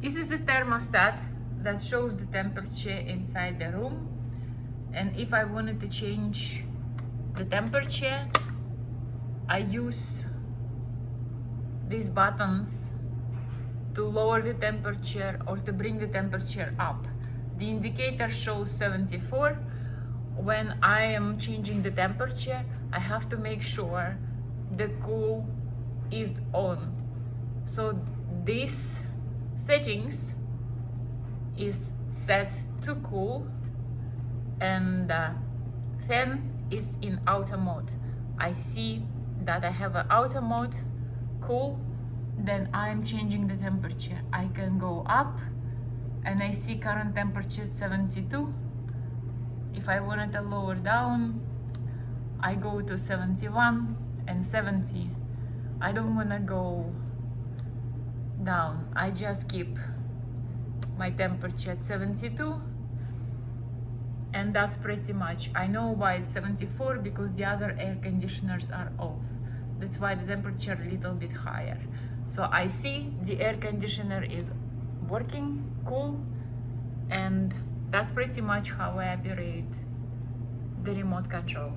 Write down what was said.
This is a thermostat that shows the temperature inside the room, and if I wanted to change the temperature, I use these buttons to lower the temperature or to bring the temperature up. The indicator shows 74. When I am changing the temperature, I have to make sure the cool is on. So these settings is set to cool, and the fan is in auto mode. I see that I have an auto mode cool, then I'm changing the temperature. I can go up and I see current temperature 72. If I wanted to lower down, I go to 71 and 70. I don't want to go down. I just keep my temperature at 72, and that's pretty much. I know why it's 74 because the other air conditioners are off. That's why the temperature a little bit higher. So I see the air conditioner is working cool, and that's pretty much how I operate the remote control.